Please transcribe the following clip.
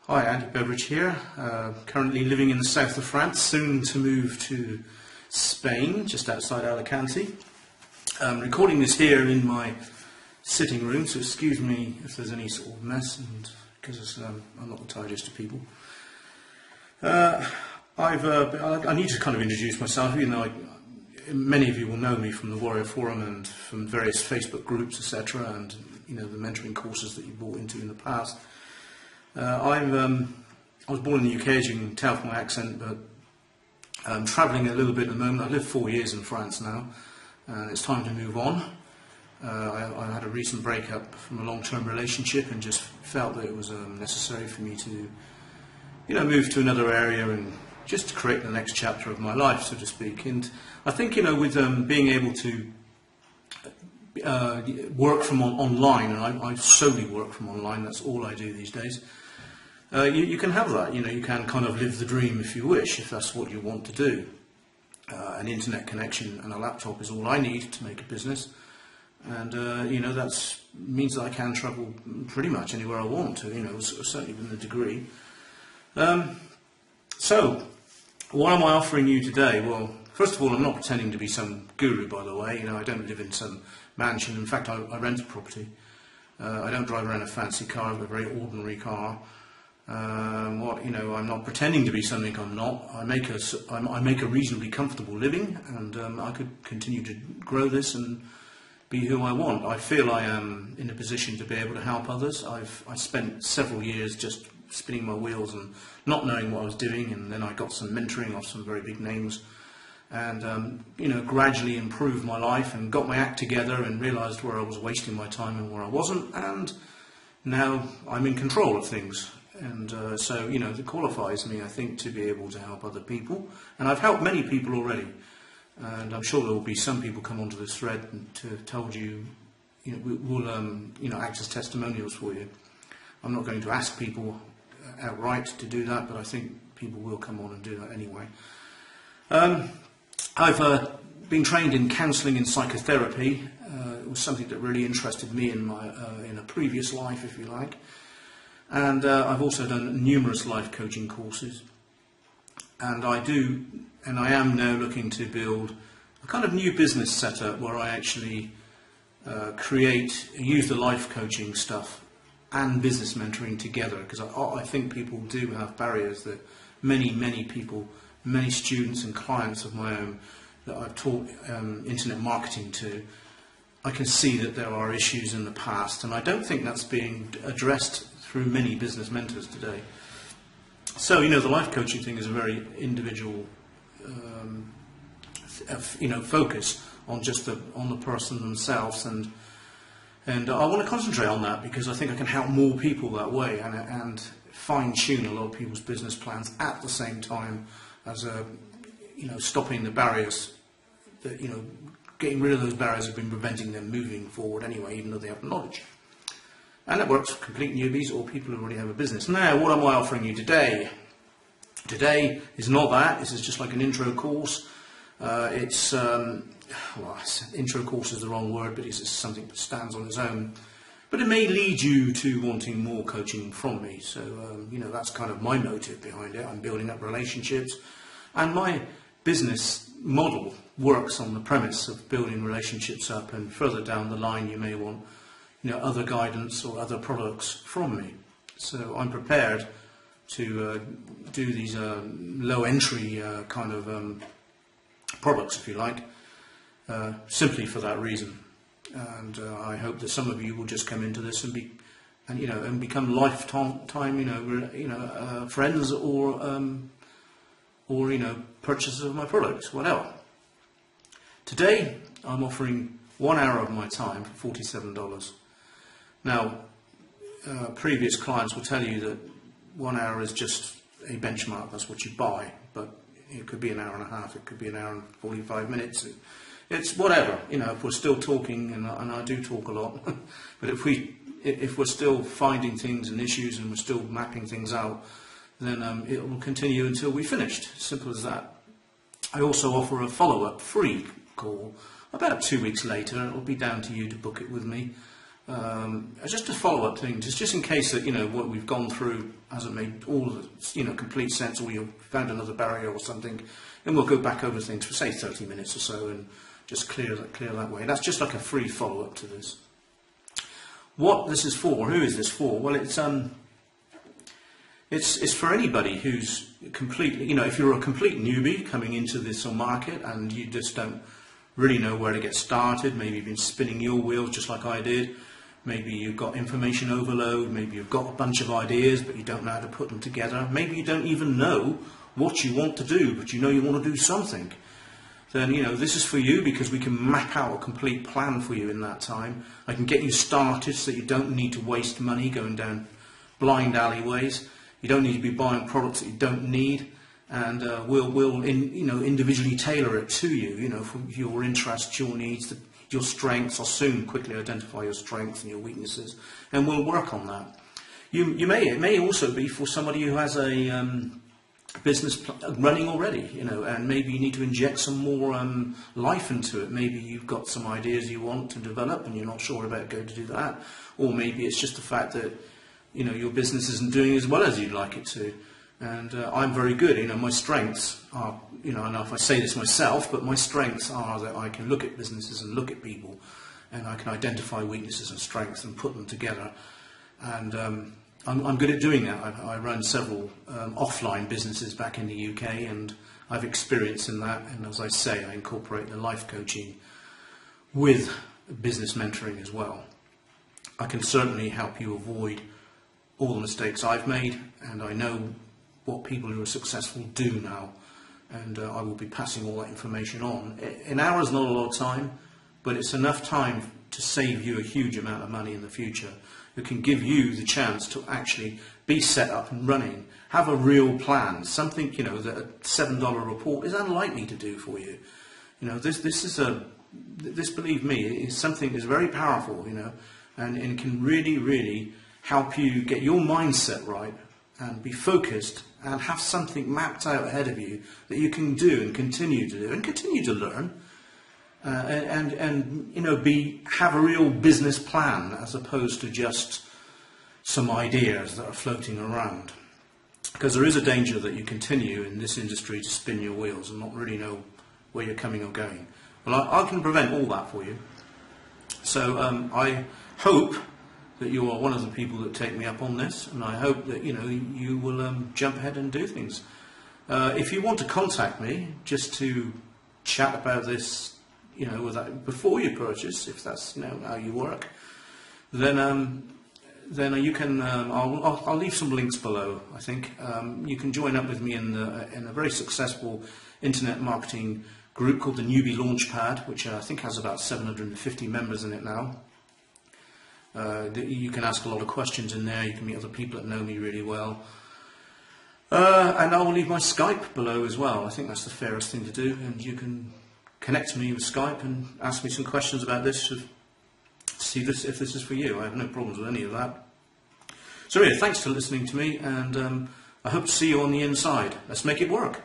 Hi, Andy Beveridge here, currently living in the south of France, soon to move to Spain, just outside Alicante. Recording this here in my sitting room, so excuse me if there's any sort of mess, and because I'm not the tidiest of people. I need to kind of introduce myself, even though many of you will know me from the Warrior Forum and from various Facebook groups, etc., and the mentoring courses that you bought into in the past. I was born in the UK, as you can tell from my accent, but I'm travelling a little bit at the moment. I've lived 4 years in France now, and it's time to move on. I had a recent breakup from a long-term relationship and just felt that it was necessary for me to move to another area and just to create the next chapter of my life, so to speak. And I think with being able to work from online, and I solely work from online, that's all I do these days. You can have that, you can kind of live the dream if you wish, if that's what you want to do. An internet connection and a laptop is all I need to make a business, and that means that I can travel pretty much anywhere I want to, certainly within a degree. So, what am I offering you today? Well, first of all, I'm not pretending to be some guru, by the way. I don't live in some mansion. In fact, I rent a property. I don't drive around a fancy car. I have a very ordinary car. I'm not pretending to be something I'm not. I make a reasonably comfortable living, and I could continue to grow this and be who I want. I feel I am in a position to be able to help others. I spent several years just spinning my wheels and not knowing what I was doing, and then I got some mentoring off some very big names, and gradually improved my life and got my act together and realised where I was wasting my time and where I wasn't, and now I'm in control of things. And so it qualifies me, I think, to be able to help other people, and I've helped many people already, and I'm sure there will be some people come onto this thread to told you, we'll act as testimonials for you. I'm not going to ask people outright to do that, but I think people will come on and do that anyway. I've been trained in counselling and psychotherapy. It was something that really interested me in a previous life, if you like. And I've also done numerous life coaching courses. And I am now looking to build a kind of new business setup where I actually use the life coaching stuff and business mentoring together, because I think people do have barriers that many people, many students and clients of my own that I've taught internet marketing to, I can see that there are issues in the past, and I don't think that's being addressed through many business mentors today. So the life coaching thing is a very individual focus on just on the person themselves, and I want to concentrate on that because I think I can help more people that way, and fine-tune a lot of people's business plans at the same time as stopping the barriers that getting rid of those barriers have been preventing them moving forward anyway, even though they have knowledge. And that works for complete newbies or people who already have a business. Now, what am I offering you today? Today is not that. This is just like an intro course. Intro course is the wrong word, but it's just something that stands on its own. But it may lead you to wanting more coaching from me. So, that's kind of my motive behind it. I'm building up relationships. And my business model works on the premise of building relationships up, and further down the line you may want other guidance or other products from me. So I'm prepared to do these low entry kind of products, if you like, simply for that reason. And I hope that some of you will just come into this and become lifetime friends or purchasers of my products, whatever. Today I'm offering 1 hour of my time for $47. Now, previous clients will tell you that 1 hour is just a benchmark, that's what you buy, but it could be an hour and a half, it could be an hour and 45 minutes, it's whatever, if we're still talking, and I do talk a lot, but if we're still finding things and issues and we're still mapping things out, then it will continue until we're finished, simple as that. I also offer a follow-up free call about 2 weeks later, and it will be down to you to book it with me. just to follow up things, just in case that what we've gone through hasn't made all complete sense, or you've found another barrier or something, and we'll go back over things for say 30 minutes or so and just clear that way. That's just like a free follow up to this. What this is for? Who is this for? Well, it's for anybody who's completely, if you're a complete newbie coming into this market and you just don't really know where to get started. Maybe you've been spinning your wheels just like I did. Maybe you've got information overload. Maybe you've got a bunch of ideas but you don't know how to put them together. Maybe you don't even know what you want to do, but you know you want to do something. Then this is for you, because we can map out a complete plan for you in that time. I can get you started so that you don't need to waste money going down blind alleyways. You don't need to be buying products that you don't need. And we'll individually tailor it to you, for your interests, your needs, your strengths. I'll soon quickly identify your strengths and your weaknesses, and we'll work on that. It may also be for somebody who has a business running already, and maybe you need to inject some more life into it. Maybe you've got some ideas you want to develop and you're not sure about going to do that, or maybe it's just the fact that your business isn't doing as well as you'd like it to. And I'm very good. My strengths are, I know if I say this myself, but my strengths are that I can look at businesses and look at people, and I can identify weaknesses and strengths and put them together. And I'm good at doing that. I run several offline businesses back in the UK, and I've experience in that. And as I say, I incorporate the life coaching with business mentoring as well. I can certainly help you avoid all the mistakes I've made, and I know what people who are successful do now, and I will be passing all that information on. An hour is not a lot of time, but it's enough time to save you a huge amount of money in the future. It can give you the chance to actually be set up and running, have a real plan, something that a $7 report is unlikely to do for you. This believe me, is something that's very powerful, and can really help you get your mindset right and be focused and have something mapped out ahead of you that you can do and continue to do and continue to learn, have a real business plan as opposed to just some ideas that are floating around. Because there is a danger that you continue in this industry to spin your wheels and not really know where you're coming or going. Well, I can prevent all that for you. So I hope that you are one of the people that take me up on this, and I hope that you will jump ahead and do things. If you want to contact me just to chat about this, before you purchase, if that's how you work, then you can. I'll leave some links below. I think you can join up with me in a very successful internet marketing group called the Newbie Launchpad, which I think has about 750 members in it now. You can ask a lot of questions in there. You can meet other people that know me really well. And I will leave my Skype below as well. I think that's the fairest thing to do. And you can connect to me with Skype and ask me some questions about this to see if this is for you. I have no problems with any of that. So yeah, thanks for listening to me, and I hope to see you on the inside. Let's make it work.